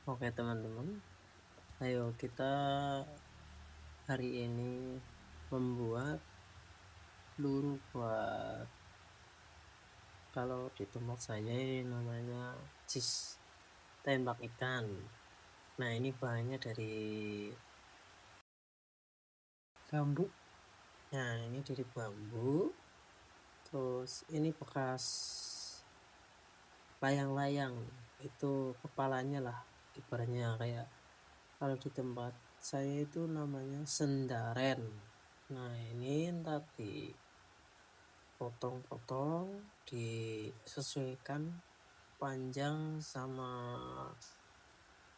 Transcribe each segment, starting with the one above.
Oke teman-teman, ayo kita hari ini membuat peluru buat, kalau di tempat saya ini namanya cis tembak ikan. Nah, ini bahannya dari bambu. Nah, ini dari bambu. Terus ini bekas layang-layang, itu kepalanya lah, ibaratnya kayak kalau di tempat saya itu namanya sendaren. Nah, ini ntar dipotong-potong, disesuaikan panjang sama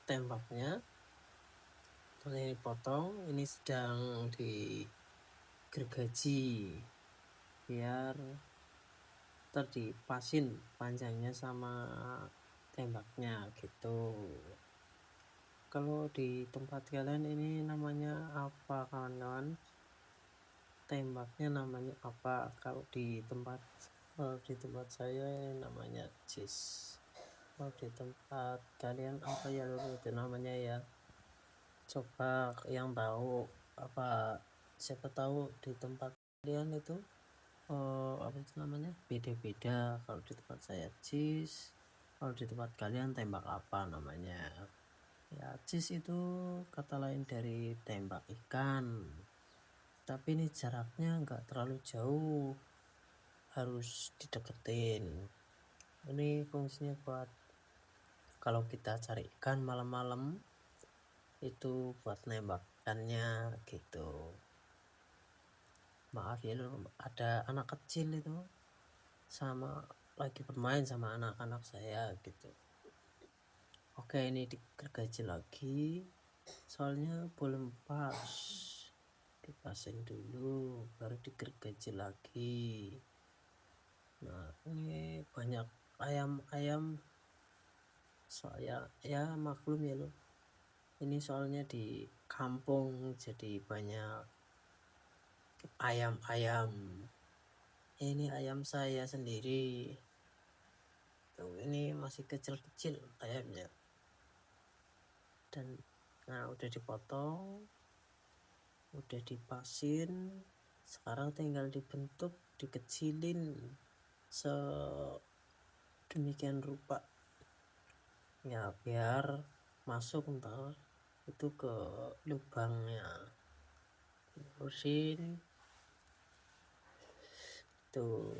tembaknya. Terus ini potong, ini sedang digergaji biar terdipasin panjangnya sama tembaknya gitu. Kalau di tempat kalian ini namanya apa kawan-kawan? Tembaknya namanya apa? Kalau di tempat saya namanya cis. Kalau di tempat kalian apa ya dulu itu namanya ya? Coba yang tahu apa, siapa tahu di tempat kalian itu apa itu namanya beda-beda. Kalau di tempat saya cis, kalau di tempat kalian tembak apa namanya? Ya, cis itu kata lain dari tembak ikan, tapi ini jaraknya nggak terlalu jauh, harus dideketin. Ini fungsinya buat kalau kita cari ikan malam-malam, itu buat nembak ikannya gitu. Maaf ya lur, ada anak kecil itu sama lagi bermain sama anak-anak saya gitu. Oke, ini digergaji lagi, soalnya belum pas. Dipasin dulu baru digergaji lagi. Nah, ini banyak ayam-ayam, soalnya ya maklum ya lo, ini soalnya di kampung jadi banyak ayam-ayam. Ini ayam saya sendiri tuh, ini masih kecil-kecil ayamnya. Dan nah, udah dipotong, udah dipasin, sekarang tinggal dibentuk, dikecilin sedemikian rupa ya biar masuk ntar itu ke lubangnya. Terusin tuh.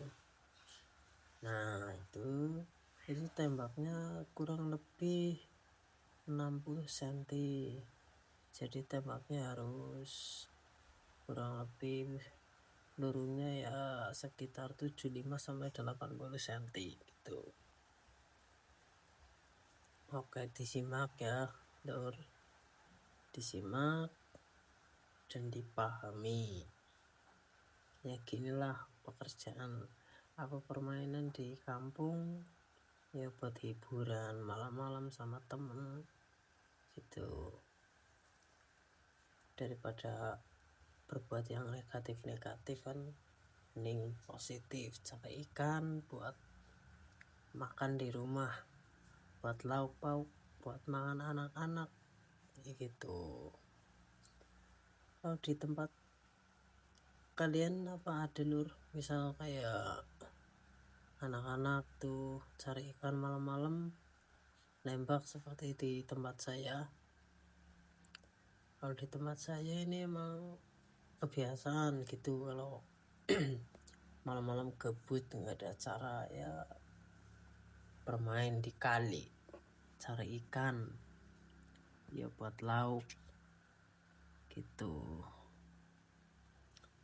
Nah, itu tembaknya kurang lebih 60 cm, jadi tembaknya harus kurang lebih lurunya ya sekitar 75 sampai 80 cm gitu. Oke, disimak ya lur, disimak dan dipahami. Ya ginilah pekerjaan apa, permainan di kampung ya buat hiburan malam-malam sama temen gitu, daripada berbuat yang negatif-negatif kan, mending positif, cari ikan buat makan di rumah, buat lauk pauk, buat makan anak-anak gitu. Kalau di tempat kalian apa ada lur, misal kayak anak-anak tuh cari ikan malam-malam, nembak seperti di tempat saya? Kalau di tempat saya ini emang kebiasaan gitu, kalau malam-malam gabut nggak ada acara ya bermain di kali, cari ikan ya buat lauk gitu.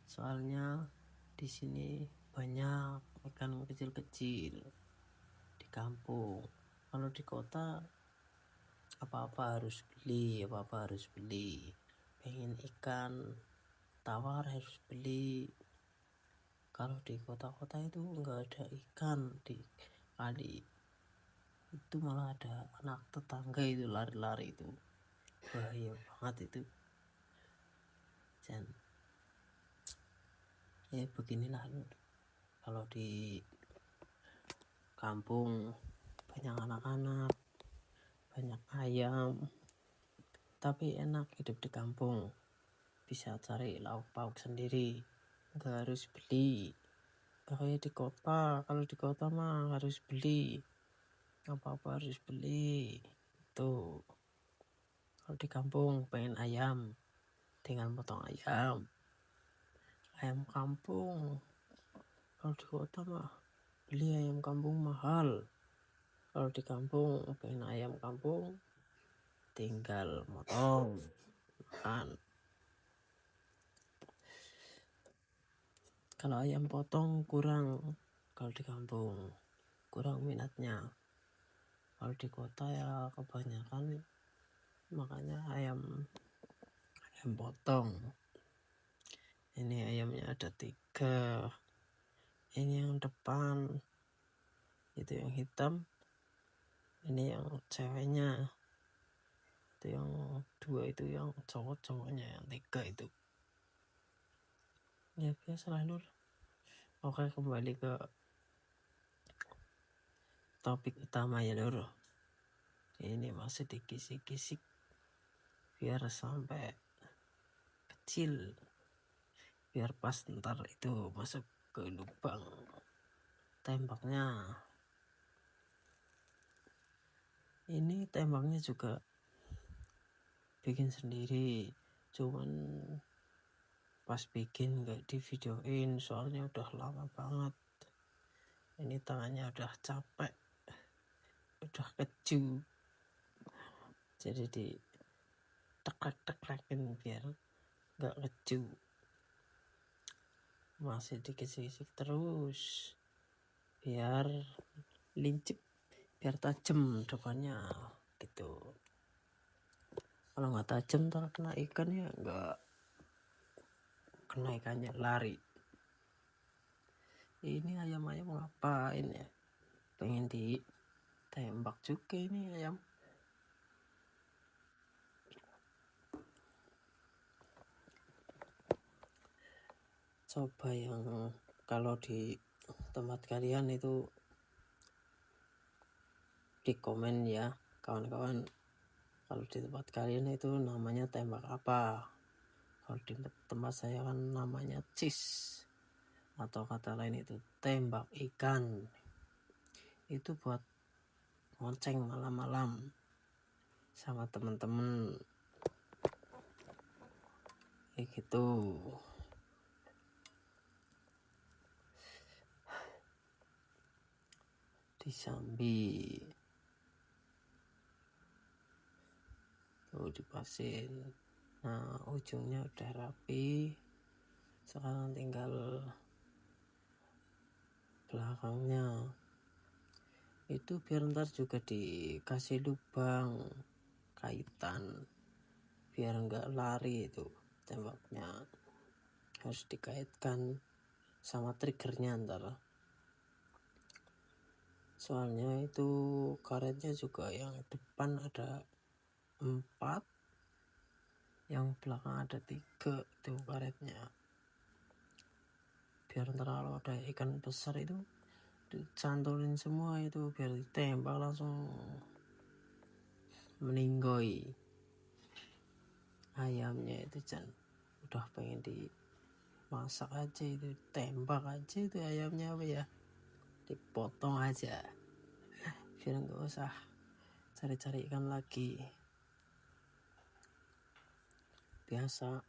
Soalnya di sini banyak ikan kecil-kecil di kampung. Kalau di kota apa-apa harus beli, apa-apa harus beli. Pengen ikan tawar harus beli. Kalau di kota-kota itu nggak ada ikan di kali, itu malah ada anak tetangga itu lari-lari, itu bahaya banget itu. Dan ya beginilah lur, kalau di kampung banyak anak-anak, banyak ayam, tapi enak hidup di kampung, bisa cari lauk pauk sendiri, nggak harus beli. Nggak kayak di kota, kalau di kota mah harus beli, apa-apa harus beli. Tuh, kalau di kampung pengen ayam, tinggal potong ayam kampung. Kalau di kota mah beli ayam kampung mahal. Kalau di kampung pengen ayam kampung, tinggal motong makan. Kalau ayam potong kurang, kalau di kampung kurang minatnya. Kalau di kota ya kebanyakan makanya ayam potong. Ini ayamnya ada 3, ini yang depan itu yang hitam, ini yang ceweknya, itu yang 2 itu yang cowoknya, yang 3 itu ya biasa lah lur. Oke, kembali ke topik utama ya lur. Ini masih dikisik-kisik biar sampai kecil, biar pas ntar itu masuk ke lubang tembaknya. Ini tembaknya juga bikin sendiri, cuman pas bikin nggak di videoin soalnya udah lama banget. Ini tangannya udah capek, udah keju, jadi di teklek-teklekin biar nggak keju. Masih dikisik-kisik terus biar lincip, biar tajam depannya gitu. Kalau nggak tajam ntar kena ikan ya nggak kena ikannya lari. Ini ayam-ayam ngapain ya, pengen ditembak juga ini ayam. Coba yang kalau di tempat kalian itu di komen ya kawan-kawan, kalau di tempat kalian itu namanya tembak apa. Kalau di tempat saya kan namanya cis, atau kata lain itu tembak ikan. Itu buat ngonceng malam-malam sama temen-temen kayak gitu. Disambi tuh, dipasin. Nah, ujungnya udah rapi, sekarang tinggal belakangnya. Itu biar ntar juga dikasih lubang kaitan biar nggak lari. Itu tembaknya harus dikaitkan sama triggernya ntar, soalnya itu karetnya juga yang depan ada 4, yang belakang ada 3 itu karetnya, biar ntar kalau ada ikan besar itu dicantolin semua itu, biar ditembak langsung meninggoy. Ayamnya itu udah pengen dimasak aja, itu tembak aja itu ayamnya apa ya, dipotong aja biar nggak usah cari-cari ikan lagi. Biasa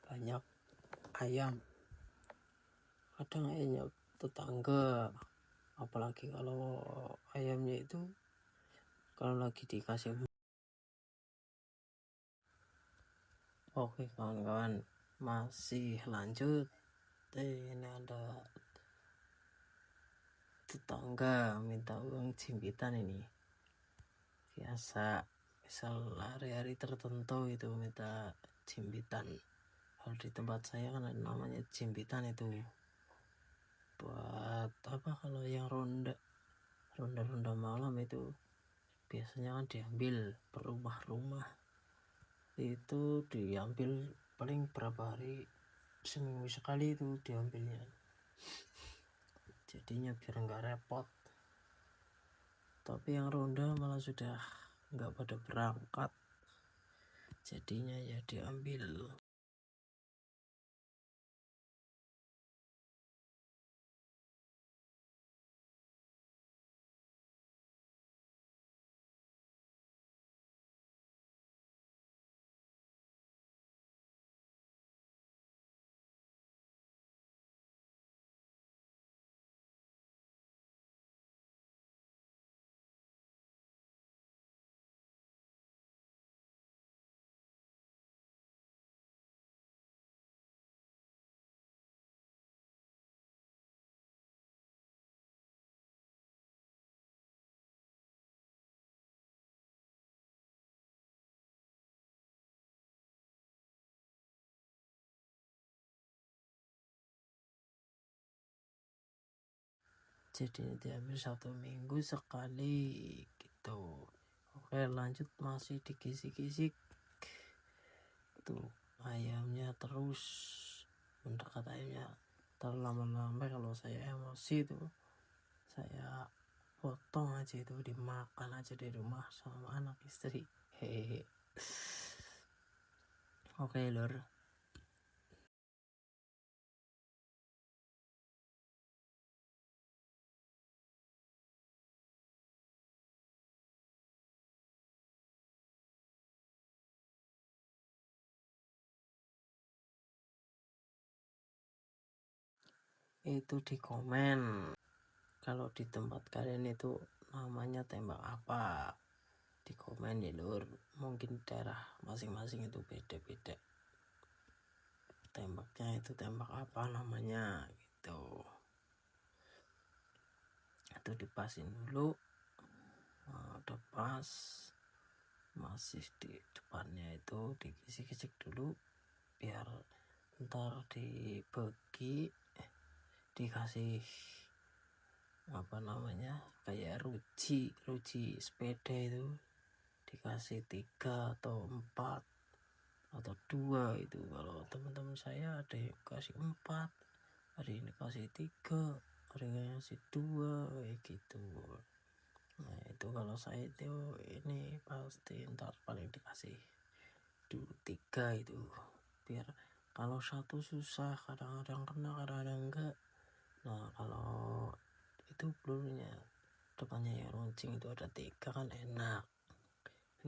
banyak ayam, kadang ayamnya tetangga, apalagi kalau ayamnya itu kalau lagi dikasih. Oke kawan-kawan, masih lanjut. Ini ada tetangga minta uang jimpitan. Ini biasa, misal hari-hari tertentu itu minta jimpitan. Kalau di tempat saya kan ada namanya jimpitan, itu buat apa, kalau yang ronda malam itu biasanya kan diambil per rumah-rumah. Itu diambil paling berapa hari, seminggu sekali itu diambilnya, jadinya biar nggak repot. Tapi yang ronda malah sudah nggak pada berangkat, jadinya ya diambil. Jadi diambil 1 minggu sekali gitu. Oke, lanjut, masih dikisik-kisik tuh ayamnya, terus mendekat ayamnya terlama-lama. Kalau saya emosi tuh saya potong aja, itu dimakan aja di rumah sama anak istri. Hehehe. Oke lur, itu di komen kalau di tempat kalian itu namanya tembak apa, di komen ya lur. Mungkin daerah masing-masing itu beda-beda tembaknya, itu tembak apa namanya gitu. Itu dipasin dulu. Udah pas, masih di depannya itu dikisik-kisik dulu biar ntar dibagi, dikasih apa namanya kayak ruji sepeda itu, dikasih 3 atau 4 atau 2 itu. Kalau teman-teman saya ada yang kasih 4, ada yang dikasih 3, ada yang kasih 2 kayak gitu. Nah itu kalau saya itu ini pasti ntar paling dikasih 3 itu, biar kalau 1 susah, kadang-kadang kena kadang-kadang enggak. Nah kalau itu pelurunya depannya yang runcing itu ada 3 kan enak,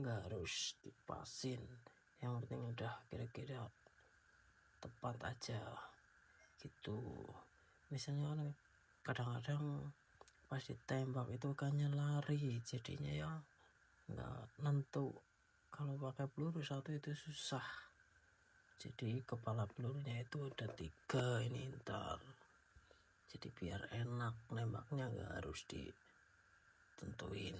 nggak harus dipasin, yang penting udah kira-kira tepat aja gitu. Misalnya kadang-kadang pas ditembak itu kan lari, jadinya ya nggak nentu. Kalau pakai peluru 1 itu susah, jadi kepala pelurunya itu ada 3 ini ntar, jadi biar enak nembaknya, nggak harus ditentuin.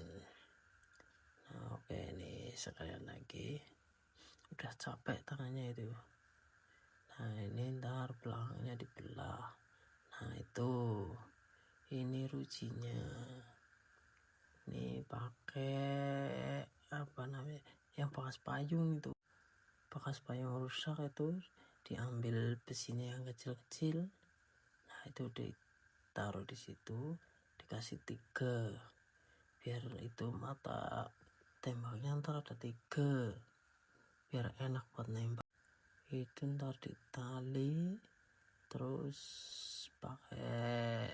Nah, oke, ini sekalian lagi, udah capek tangannya itu. Nah ini ntar belakangnya dibelah. Nah itu ini rujinya, ini pakai apa namanya yang bekas payung itu, bekas payung rusak itu diambil besinya yang kecil-kecil. Nah itu ditaruh di situ, dikasih 3 biar itu mata tembaknya ntar ada 3 biar enak buat nembak. Itu ntar ditali, terus pakai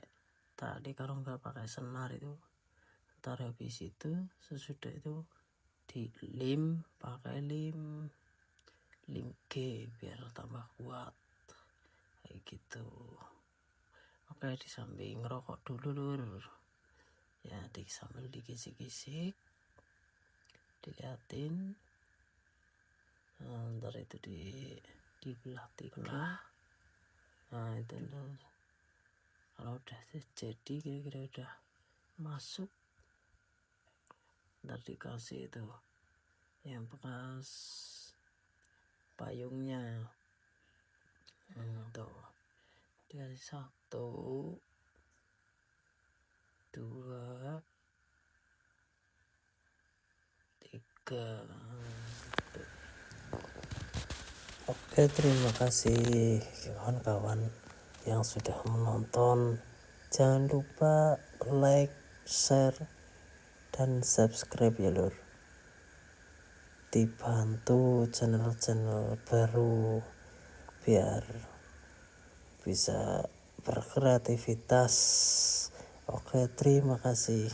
tali, kalau nggak pakai senar itu. Ntar habis itu sesudah itu dilem pakai lem G biar tambah kuat kayak gitu. Oke, di samping ngerokok dulu lur ya, di sambil dikisik-kisik diliatin. Ntar itu dibelah 3. Nah itu ntar kalau udah jadi kira-kira udah masuk, ntar dikasih itu yang bekas payungnya. Tuh dikasih 1, 2, 3 gitu. Oke, terima kasih kawan-kawan yang sudah menonton. Jangan lupa like, share, dan subscribe ya lur. dibantu channel-channel baru biar bisa berkreativitas. Oke, terima kasih.